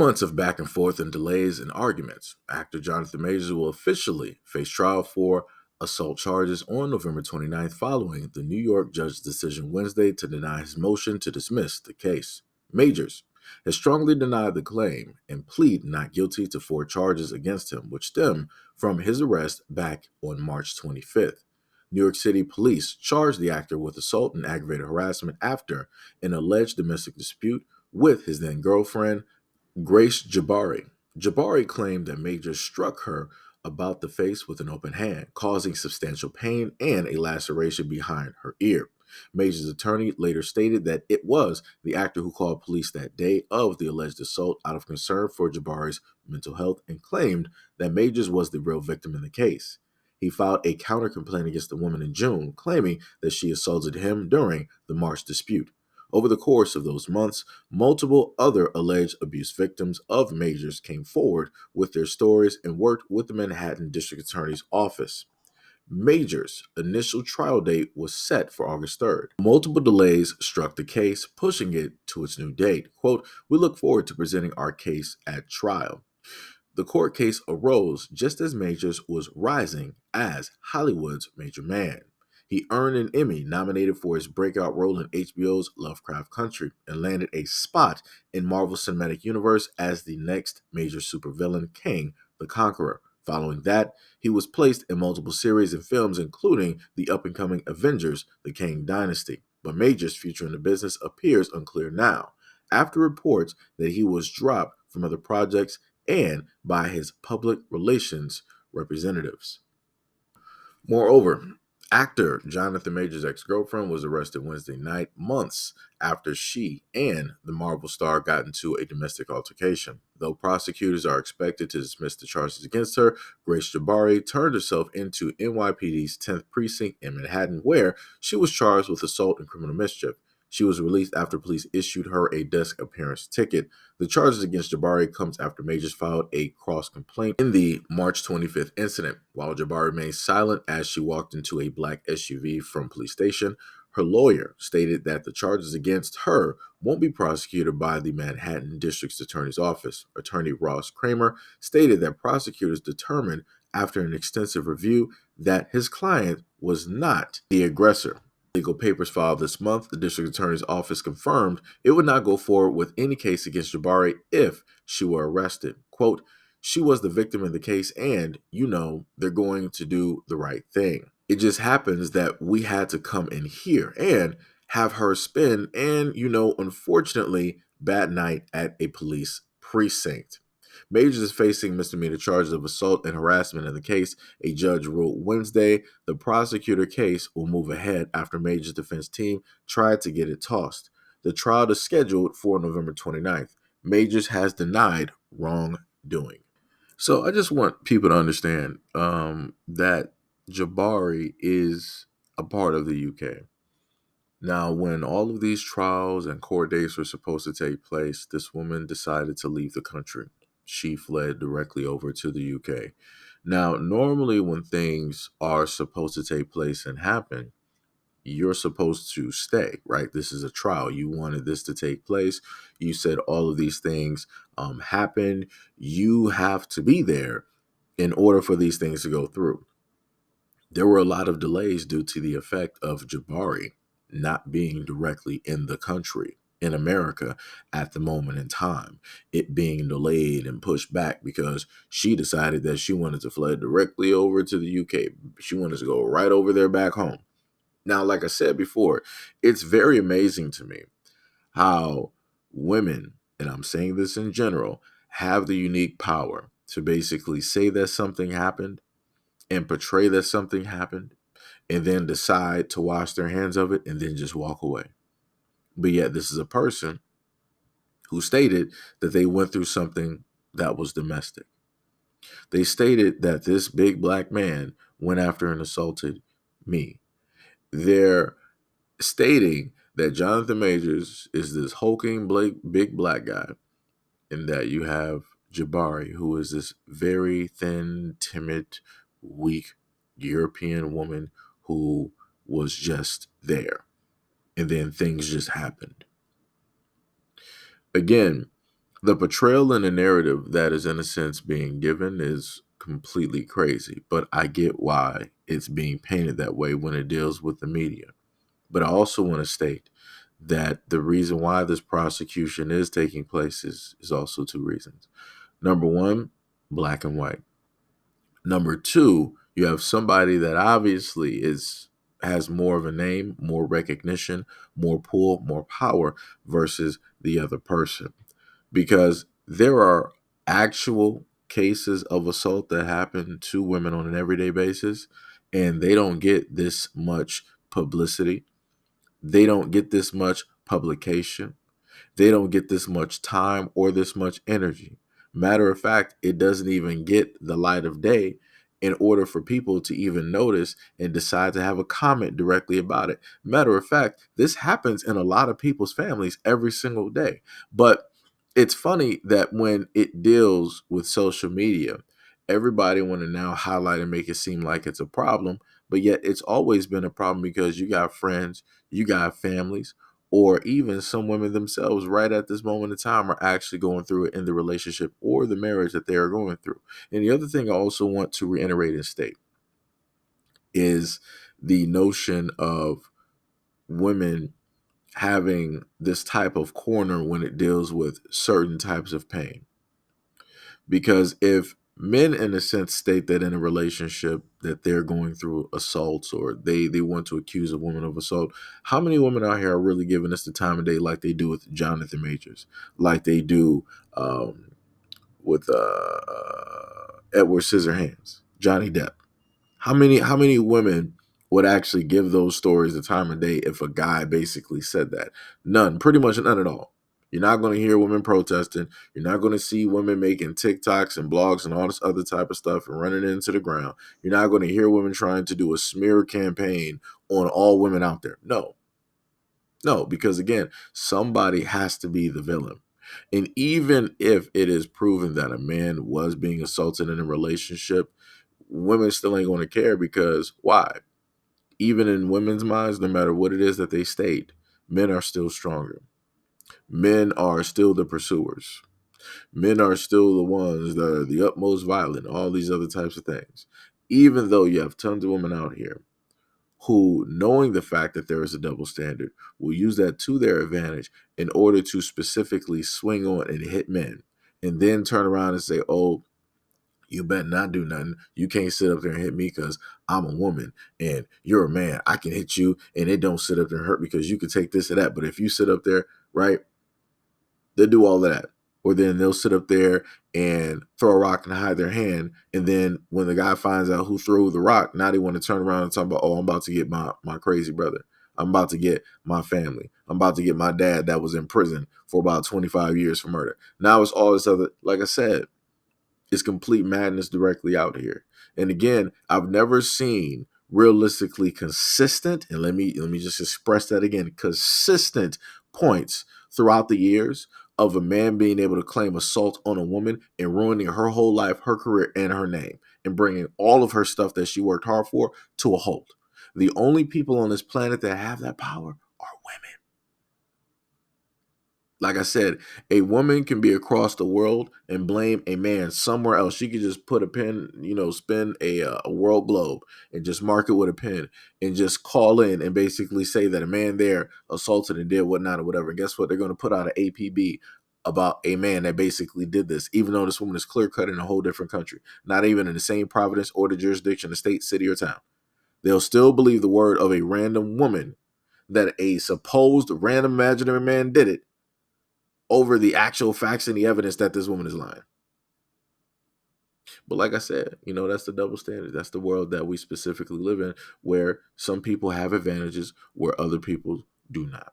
Months of back and forth and delays and arguments. Actor Jonathan Majors will officially face trial for assault charges on November 29th following the New York judge's decision Wednesday to deny his motion to dismiss the case. Majors has strongly denied the claim and plead not guilty to 4 charges against him, which stem from his arrest back on March 25th. New York City police charged the actor with assault and aggravated harassment after an alleged domestic dispute with his then girlfriend, Grace Jabari. Jabari claimed that Major struck her about the face with an open hand, causing substantial pain and a laceration behind her ear. Major's attorney later stated that it was the actor who called police that day of the alleged assault out of concern for Jabari's mental health and claimed that Majors was the real victim in the case. He filed a counter complaint against the woman in June, claiming that she assaulted him during the March dispute. Over the course of those months, multiple other alleged abuse victims of Majors came forward with their stories and worked with the Manhattan District Attorney's Office. Majors' initial trial date was set for August 3rd. Multiple delays struck the case, pushing it to its new date. Quote, "We look forward to presenting our case at trial." The court case arose just as Majors was rising as Hollywood's major man. He earned an Emmy nominated for his breakout role in HBO's Lovecraft Country and landed a spot in Marvel's Cinematic Universe as the next major supervillain, Kang the Conqueror. Following that, he was placed in multiple series and films, including the up-and-coming Avengers, The Kang Dynasty. But Major's future in the business appears unclear now, after reports that he was dropped from other projects and by his public relations representatives. Moreover, actor Jonathan Majors' ex-girlfriend was arrested Wednesday night, months after she and the Marvel star got into a domestic altercation. Though prosecutors are expected to dismiss the charges against her, Grace Jabari turned herself into NYPD's 10th precinct in Manhattan, where she was charged with assault and criminal mischief. She was released after police issued her a desk appearance ticket. The charges against Jabari comes after Majors filed a cross complaint in the March 25th incident. While Jabari remained silent as she walked into a black SUV from police station, her lawyer stated that the charges against her won't be prosecuted by the Manhattan District Attorney's Office. Attorney Ross Kramer stated that prosecutors determined after an extensive review that his client was not the aggressor. Legal papers filed this month, the district attorney's office confirmed it would not go forward with any case against Jabari if she were arrested. Quote, "She was the victim in the case and, they're going to do the right thing. It just happens that we had to come in here and have her spend unfortunately, bad night at a police precinct." Majors is facing misdemeanor charges of assault and harassment in the case. A judge ruled Wednesday the prosecutor case will move ahead after Majors' defense team tried to get it tossed. The trial is scheduled for November 29th. Majors has denied wrongdoing. So I just want people to understand that Jabari is a part of the UK. Now, when all of these trials and court dates were supposed to take place, this woman decided to leave the country. She fled directly over to the UK. Now, normally when things are supposed to take place and happen, you're supposed to stay, right? This is a trial. You wanted this to take place. You said all of these things happen. You have to be there in order for these things to go through. There were a lot of delays due to the effect of Jabari not being directly in the country, in America at the moment in time, it being delayed and pushed back because she decided that she wanted to fly directly over to the UK. She wanted to go right over there back home. Now, like I said before, it's very amazing to me how women, and I'm saying this in general, have the unique power to basically say that something happened and portray that something happened and then decide to wash their hands of it and then just walk away. But yet this is a person who stated that they went through something that was domestic. They stated that this big black man went after and assaulted me. They're stating that Jonathan Majors is this hulking big black guy and that you have Jabari, who is this very thin, timid, weak European woman who was just there. And then things just happened. Again, The portrayal and the narrative that is, in a sense, being given is completely crazy, but I get why it's being painted that way when it deals with the media. But I also want to state that the reason why this prosecution is taking place is also two reasons. Number one, black and white. Number two, you have somebody that obviously is has more of a name, more recognition, more pull, more power versus the other person. Because there are actual cases of assault that happen to women on an everyday basis, and they don't get this much publicity. They don't get this much publication. They don't get this much time or this much energy. Matter of fact, it doesn't even get the light of day in order for people to even notice and decide to have a comment directly about it. Matter of fact, this happens in a lot of people's families every single day. But it's funny that when it deals with social media, everybody want to now highlight and make it seem like it's a problem, but yet it's always been a problem because you got friends, you got families, or even some women themselves right at this moment in time are actually going through it in the relationship or the marriage that they are going through. And the other thing I also want to reiterate and state is the notion of women having this type of corner when it deals with certain types of pain. Because if men, in a sense, state that in a relationship that they're going through assaults or they want to accuse a woman of assault, how many women out here are really giving us the time of day like they do with Jonathan Majors, like they do with Edward Scissorhands, Johnny Depp? How many women would actually give those stories the time of day if a guy basically said that? None, pretty much none at all. You're not going to hear women protesting. You're not going to see women making TikToks and blogs and all this other type of stuff and running it into the ground. You're not going to hear women trying to do a smear campaign on all women out there. No, no, because again, somebody has to be the villain. And even if it is proven that a man was being assaulted in a relationship, women still ain't going to care because why? Even in women's minds, no matter what it is that they state, men are still stronger. Men are still the pursuers. Men are still the ones that are the utmost violent, all these other types of things. Even though you have tons of women out here who, knowing the fact that there is a double standard, will use that to their advantage in order to specifically swing on and hit men, and then turn around and say, oh, you better not do nothing. You can't sit up there and hit me because I'm a woman and you're a man. I can hit you and it don't sit up there and hurt because you can take this or that. But if you sit up there, right, they'll do all of that. Or then they'll sit up there and throw a rock and hide their hand. And then when the guy finds out who threw the rock, now they want to turn around and talk about, oh, I'm about to get my crazy brother. I'm about to get my family. I'm about to get my dad that was in prison for about 25 years for murder. Now it's all this other, like I said, it's complete madness directly out here. And again, I've never seen realistically consistent, and let me just express that again, consistent points throughout the years of a man being able to claim assault on a woman and ruining her whole life, her career, and her name, and bringing all of her stuff that she worked hard for to a halt. The only people on this planet that have that power are women. Like I said, a woman can be across the world and blame a man somewhere else. She could just put a pen, spin a world globe and just mark it with a pen and just call in and basically say that a man there assaulted and did whatnot or whatever. And guess what? They're going to put out an APB about a man that basically did this, even though this woman is clear cut in a whole different country, not even in the same province or the jurisdiction, the state, city, or town. They'll still believe the word of a random woman that a supposed random imaginary man did it over the actual facts and the evidence that this woman is lying. But like I said, that's the double standard. That's the world that we specifically live in, where some people have advantages where other people do not.